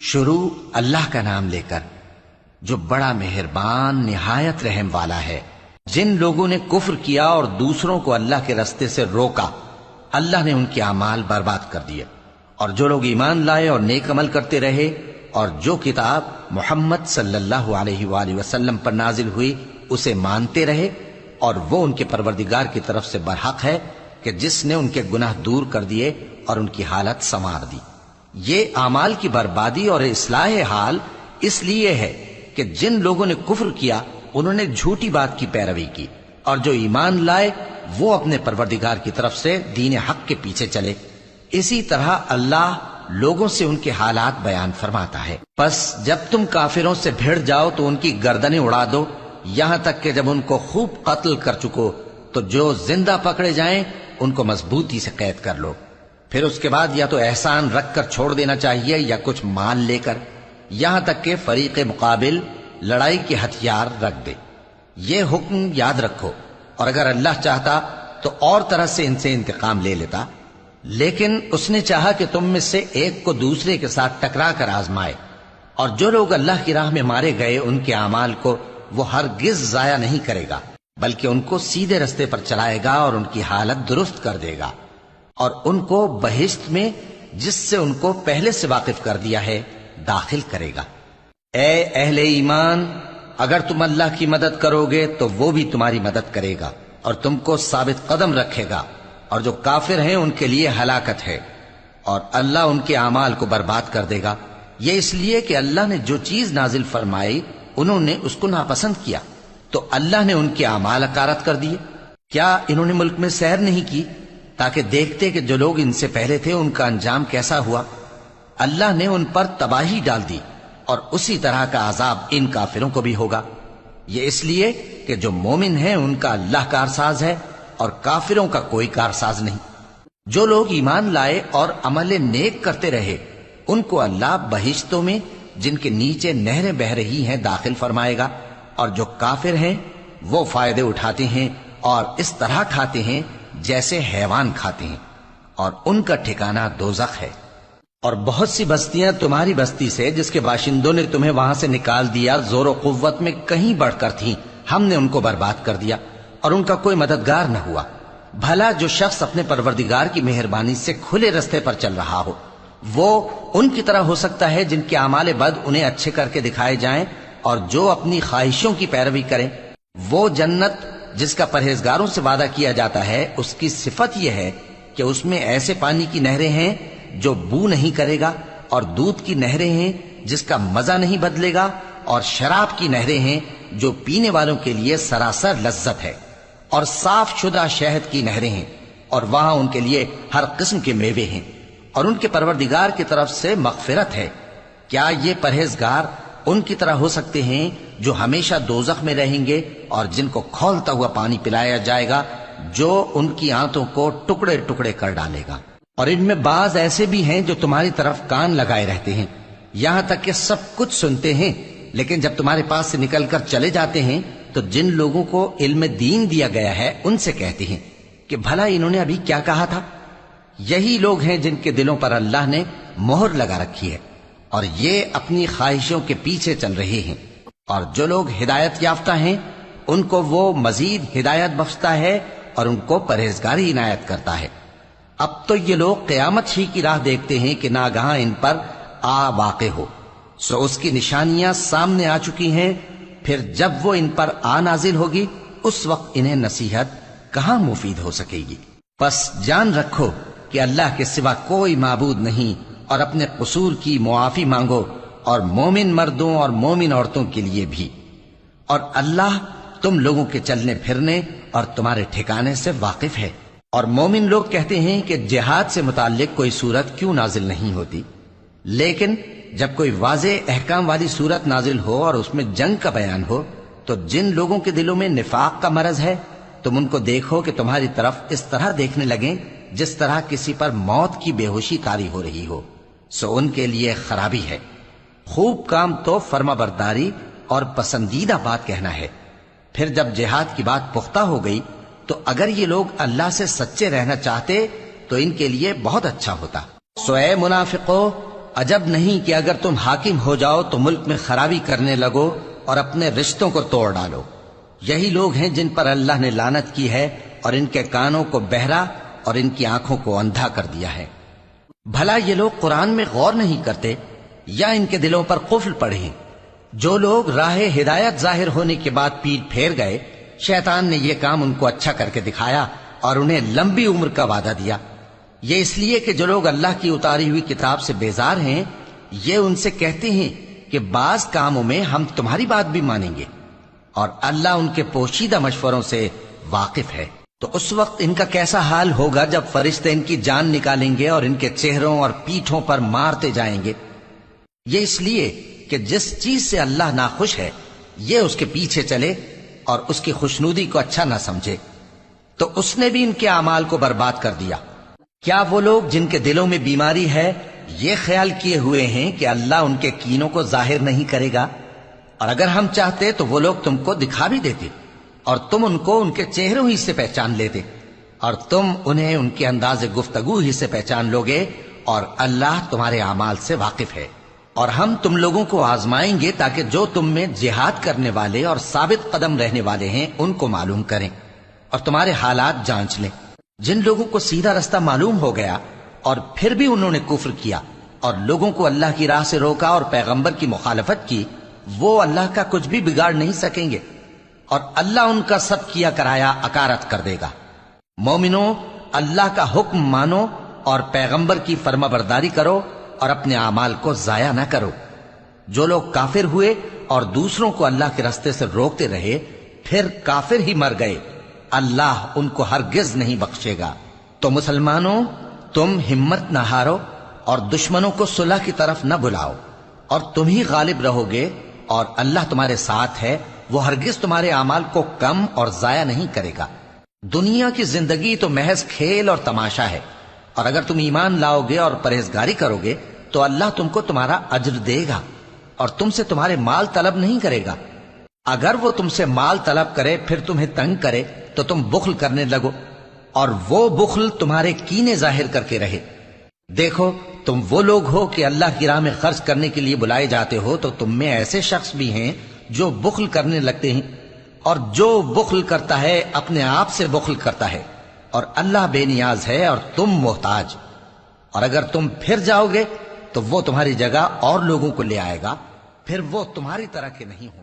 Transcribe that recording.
شروع اللہ کا نام لے کر جو بڑا مہربان نہایت رحم والا ہے۔ جن لوگوں نے کفر کیا اور دوسروں کو اللہ کے رستے سے روکا، اللہ نے ان کے اعمال برباد کر دیے، اور جو لوگ ایمان لائے اور نیک عمل کرتے رہے اور جو کتاب محمد صلی اللہ علیہ وآلہ وسلم پر نازل ہوئی اسے مانتے رہے، اور وہ ان کے پروردگار کی طرف سے برحق ہے کہ جس نے ان کے گناہ دور کر دیے اور ان کی حالت سنوار دی۔ یہ اعمال کی بربادی اور اصلاح حال اس لیے ہے کہ جن لوگوں نے کفر کیا انہوں نے جھوٹی بات کی پیروی کی، اور جو ایمان لائے وہ اپنے پروردگار کی طرف سے دین حق کے پیچھے چلے۔ اسی طرح اللہ لوگوں سے ان کے حالات بیان فرماتا ہے۔ پس جب تم کافروں سے بھیڑ جاؤ تو ان کی گردنیں اڑا دو، یہاں تک کہ جب ان کو خوب قتل کر چکو تو جو زندہ پکڑے جائیں ان کو مضبوطی سے قید کر لو۔ پھر اس کے بعد یا تو احسان رکھ کر چھوڑ دینا چاہیے یا کچھ مال لے کر، یہاں تک کہ فریق مقابل لڑائی کے ہتھیار رکھ دے۔ یہ حکم یاد رکھو، اور اگر اللہ چاہتا تو اور طرح سے ان سے انتقام لے لیتا، لیکن اس نے چاہا کہ تم میں سے ایک کو دوسرے کے ساتھ ٹکرا کر آزمائے۔ اور جو لوگ اللہ کی راہ میں مارے گئے ان کے اعمال کو وہ ہرگز ضائع نہیں کرے گا، بلکہ ان کو سیدھے رستے پر چلائے گا اور ان کی حالت درست کر دے گا، اور ان کو بہشت میں جس سے ان کو پہلے سے واقف کر دیا ہے داخل کرے گا۔ اے اہل ایمان، اگر تم اللہ کی مدد کرو گے تو وہ بھی تمہاری مدد کرے گا اور تم کو ثابت قدم رکھے گا، اور جو کافر ہیں ان کے لیے ہلاکت ہے، اور اللہ ان کے اعمال کو برباد کر دے گا۔ یہ اس لیے کہ اللہ نے جو چیز نازل فرمائی انہوں نے اس کو ناپسند کیا، تو اللہ نے ان کے اعمال اکارت کر دیے۔ کیا انہوں نے ملک میں سیر نہیں کی تاکہ دیکھتے کہ جو لوگ ان سے پہلے تھے ان کا انجام کیسا ہوا؟ اللہ نے ان پر تباہی ڈال دی، اور اسی طرح کا عذاب ان کافروں کو بھی ہوگا۔ یہ اس لیے کہ جو مومن ہیں ان کا اللہ کارساز ہے اور کافروں کا کوئی کارساز نہیں۔ جو لوگ ایمان لائے اور عمل نیک کرتے رہے ان کو اللہ بہشتوں میں جن کے نیچے نہریں بہہ رہی ہیں داخل فرمائے گا، اور جو کافر ہیں وہ فائدے اٹھاتے ہیں اور اس طرح کھاتے ہیں جیسے حیوان کھاتے ہیں، اور ان کا ٹھکانہ دوزخ ہے۔ اور بہت سی بستیاں تمہاری بستی سے جس کے باشندوں نے تمہیں وہاں سے نکال دیا زور و قوت میں کہیں بڑھ کر تھیں، ہم نے ان کو برباد کر دیا اور ان کا کوئی مددگار نہ ہوا۔ بھلا جو شخص اپنے پروردگار کی مہربانی سے کھلے رستے پر چل رہا ہو وہ ان کی طرح ہو سکتا ہے جن کے اعمال بد انہیں اچھے کر کے دکھائے جائیں، اور جو اپنی خواہشوں کی پیروی کریں۔ وہ جنت جس کا پرہیزگاروں سے وعدہ کیا جاتا ہے اس کی صفت یہ ہے کہ اس میں ایسے پانی کی نہریں ہیں جو بو نہیں کرے گا، اور دودھ کی نہریں ہیں جس کا مزہ نہیں بدلے گا، اور شراب کی نہریں ہیں جو پینے والوں کے لیے سراسر لذت ہے، اور صاف شدہ شہد کی نہریں ہیں، اور وہاں ان کے لیے ہر قسم کے میوے ہیں، اور ان کے پروردگار کی طرف سے مغفرت ہے۔ کیا یہ پرہیزگار ان کی طرح ہو سکتے ہیں جو ہمیشہ دوزخ میں رہیں گے اور جن کو کھولتا ہوا پانی پلایا جائے گا جو ان کی آنتوں کو ٹکڑے ٹکڑے کر ڈالے گا؟ اور ان میں بعض ایسے بھی ہیں جو تمہاری طرف کان لگائے رہتے ہیں، یہاں تک کہ سب کچھ سنتے ہیں، لیکن جب تمہارے پاس سے نکل کر چلے جاتے ہیں تو جن لوگوں کو علم دین دیا گیا ہے ان سے کہتے ہیں کہ بھلا انہوں نے ابھی کیا کہا تھا؟ یہی لوگ ہیں جن کے دلوں پر اللہ نے مہر لگا رکھی ہے، اور یہ اپنی خواہشوں کے پیچھے چل رہے ہیں۔ اور جو لوگ ہدایت یافتہ ہیں ان کو وہ مزید ہدایت بخشتا ہے اور ان کو پرہیزگاری عنایت کرتا ہے۔ اب تو یہ لوگ قیامت ہی کی راہ دیکھتے ہیں کہ ناگہاں ان پر آ واقع ہو، سو اس کی نشانیاں سامنے آ چکی ہیں، پھر جب وہ ان پر آ نازل ہوگی اس وقت انہیں نصیحت کہاں مفید ہو سکے گی۔ پس جان رکھو کہ اللہ کے سوا کوئی معبود نہیں، اور اپنے قصور کی معافی مانگو، اور مومن مردوں اور مومن عورتوں کے لیے بھی۔ اور اللہ تم لوگوں کے چلنے پھرنے اور تمہارے ٹھکانے سے واقف ہے۔ اور مومن لوگ کہتے ہیں کہ جہاد سے متعلق کوئی صورت کیوں نازل نہیں ہوتی، لیکن جب کوئی واضح احکام والی صورت نازل ہو اور اس میں جنگ کا بیان ہو تو جن لوگوں کے دلوں میں نفاق کا مرض ہے تم ان کو دیکھو کہ تمہاری طرف اس طرح دیکھنے لگیں جس طرح کسی پر موت کی بے ہوشی طاری ہو رہی ہو، سو ان کے لیے خرابی ہے۔ خوب کام تو فرما برداری اور پسندیدہ بات کہنا ہے۔ پھر جب جہاد کی بات پختہ ہو گئی تو اگر یہ لوگ اللہ سے سچے رہنا چاہتے تو ان کے لیے بہت اچھا ہوتا۔ سو اے منافقو، عجب نہیں کہ اگر تم حاکم ہو جاؤ تو ملک میں خرابی کرنے لگو اور اپنے رشتوں کو توڑ ڈالو۔ یہی لوگ ہیں جن پر اللہ نے لعنت کی ہے اور ان کے کانوں کو بہرا اور ان کی آنکھوں کو اندھا کر دیا ہے۔ بھلا یہ لوگ قرآن میں غور نہیں کرتے یا ان کے دلوں پر قفل پڑے ہیں؟ جو لوگ راہ ہدایت ظاہر ہونے کے بعد پیٹ پھیر گئے، شیطان نے یہ کام ان کو اچھا کر کے دکھایا اور انہیں لمبی عمر کا وعدہ دیا۔ یہ اس لیے کہ جو لوگ اللہ کی اتاری ہوئی کتاب سے بیزار ہیں، یہ ان سے کہتے ہیں کہ بعض کاموں میں ہم تمہاری بات بھی مانیں گے، اور اللہ ان کے پوشیدہ مشوروں سے واقف ہے۔ تو اس وقت ان کا کیسا حال ہوگا جب فرشتے ان کی جان نکالیں گے اور ان کے چہروں اور پیٹھوں پر مارتے جائیں گے۔ یہ اس لیے کہ جس چیز سے اللہ ناخوش ہے یہ اس کے پیچھے چلے اور اس کی خوشنودی کو اچھا نہ سمجھے، تو اس نے بھی ان کے اعمال کو برباد کر دیا۔ کیا وہ لوگ جن کے دلوں میں بیماری ہے یہ خیال کیے ہوئے ہیں کہ اللہ ان کے کینوں کو ظاہر نہیں کرے گا؟ اور اگر ہم چاہتے تو وہ لوگ تم کو دکھا بھی دیتے اور تم ان کو ان کے چہروں ہی سے پہچان لیتے، اور تم انہیں ان کے انداز گفتگو ہی سے پہچان لوگے، اور اللہ تمہارے اعمال سے واقف ہے۔ اور ہم تم لوگوں کو آزمائیں گے تاکہ جو تم میں جہاد کرنے والے اور ثابت قدم رہنے والے ہیں ان کو معلوم کریں اور تمہارے حالات جانچ لیں۔ جن لوگوں کو سیدھا رستہ معلوم ہو گیا اور پھر بھی انہوں نے کفر کیا اور لوگوں کو اللہ کی راہ سے روکا اور پیغمبر کی مخالفت کی، وہ اللہ کا کچھ بھی بگاڑ نہیں سکیں گے، اور اللہ ان کا سب کیا کرایا اکارت کر دے گا۔ مومنو، اللہ کا حکم مانو اور پیغمبر کی فرما برداری کرو اور اپنے اعمال کو ضائع نہ کرو۔ جو لوگ کافر ہوئے اور دوسروں کو اللہ کے راستے سے روکتے رہے پھر کافر ہی مر گئے، اللہ ان کو ہرگز نہیں بخشے گا۔ تو مسلمانوں، تم ہمت نہ ہارو اور دشمنوں کو صلح کی طرف نہ بلاؤ، اور تم ہی غالب رہو گے، اور اللہ تمہارے ساتھ ہے، وہ ہرگز تمہارے اعمال کو کم اور ضائع نہیں کرے گا۔ دنیا کی زندگی تو محض کھیل اور تماشا ہے، اور اگر تم ایمان لاؤ گے اور پرہیزگاری کرو گے تو اللہ تم کو تمہارا اجر دے گا اور تم سے تمہارے مال طلب نہیں کرے گا۔ اگر وہ تم سے مال طلب کرے پھر تمہیں تنگ کرے تو تم بخل کرنے لگو، اور وہ بخل تمہارے کینے ظاہر کر کے رہے۔ دیکھو، تم وہ لوگ ہو کہ اللہ کی راہ میں خرچ کرنے کے لیے بلائے جاتے ہو، تو تم میں ایسے شخص بھی ہیں جو بخل کرنے لگتے ہیں، اور جو بخل کرتا ہے اپنے آپ سے بخل کرتا ہے، اور اللہ بے نیاز ہے اور تم محتاج۔ اور اگر تم پھر جاؤ گے تو وہ تمہاری جگہ اور لوگوں کو لے آئے گا، پھر وہ تمہاری طرح کے نہیں ہوں۔